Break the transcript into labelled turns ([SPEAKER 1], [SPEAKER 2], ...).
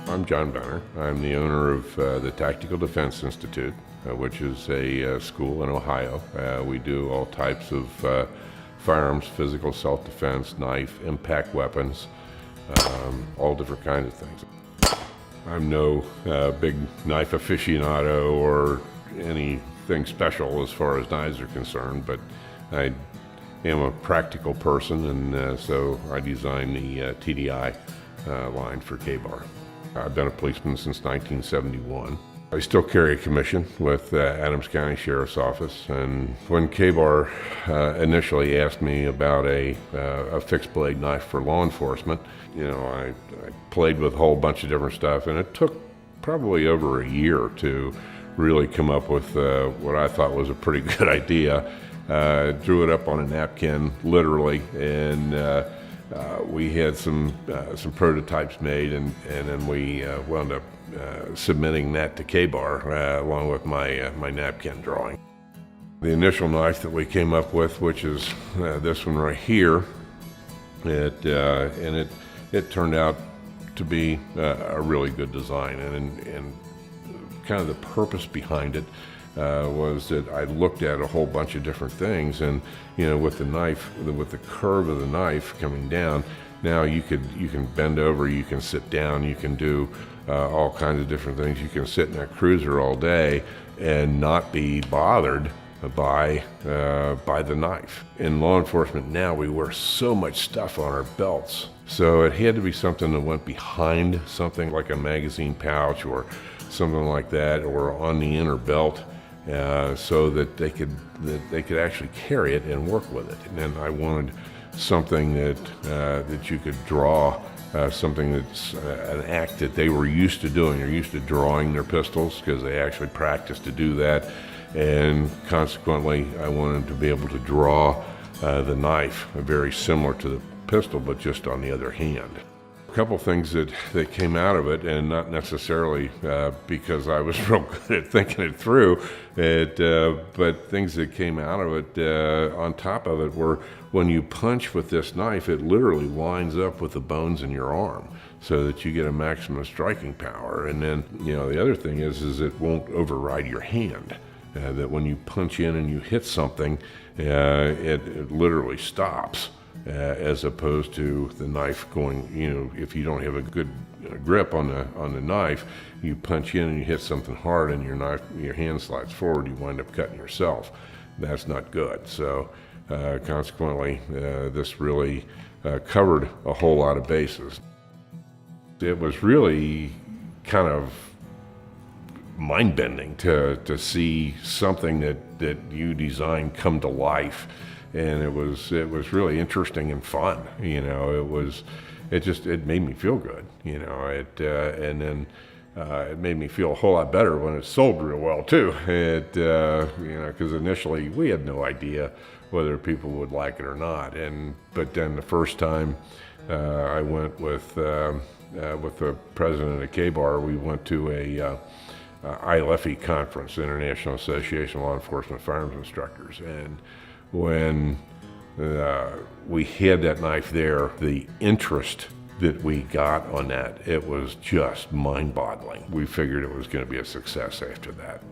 [SPEAKER 1] I'm John Benner. I'm the owner of the Tactical Defense Institute, which is a school in Ohio. We do all types of firearms, physical self-defense, knife, impact weapons, all different kinds of things. I'm no big knife aficionado or anything special as far as knives are concerned, but I am a practical person, and so I designed the TDI line for K-Bar. I've been a policeman since 1971. I still carry a commission with Adams County Sheriff's Office, and when K-Bar initially asked me about a fixed blade knife for law enforcement, I played with a whole bunch of different stuff, and it took probably over a year to really come up with what I thought was a pretty good idea. Drew it up on a napkin, literally, and we had some prototypes made, and then we wound up submitting that to K-Bar along with my napkin drawing. The initial knife that we came up with, which is this one right here, it turned out to be a really good design, and kind of the purpose behind it was that I looked at a whole bunch of different things, and with the knife, with the curve of the knife coming down, now you can bend over, you can sit down, you can do all kinds of different things. You can sit in that cruiser all day and not be bothered by the knife. In law enforcement now, we wear so much stuff on our belts, so it had to be something that went behind something like a magazine pouch or something like that, or on the inner belt, so that they could actually carry it and work with it. And then I wanted something that you could draw, something that's an act that they were used to doing. They're used to drawing their pistols because they actually practice to do that, and consequently I wanted to be able to draw the knife very similar to the pistol, but just on the other hand. A couple things that came out of it, and not necessarily because I was real good at thinking it through, but things that came out of it on top of it were, when you punch with this knife, it literally lines up with the bones in your arm so that you get a maximum striking power. And then, the other thing is it won't override your hand. That when you punch in and you hit something, it literally stops. As opposed to the knife going, if you don't have a good grip on the knife, you punch in and you hit something hard and your hand slides forward, you wind up cutting yourself. That's not good. So consequently, this really covered a whole lot of bases. It was really kind of mind-bending to see something that you designed come to life. And it was really interesting and fun. It made me feel good. And then it made me feel a whole lot better when it sold real well too. Because initially we had no idea whether people would like it or not. But then the first time I went with the president of K-Bar, we went to a ILFE conference, International Association of Law Enforcement Firearms Instructors, and when we had that knife there, the interest that we got on that, it was just mind-boggling. We figured it was going to be a success after that.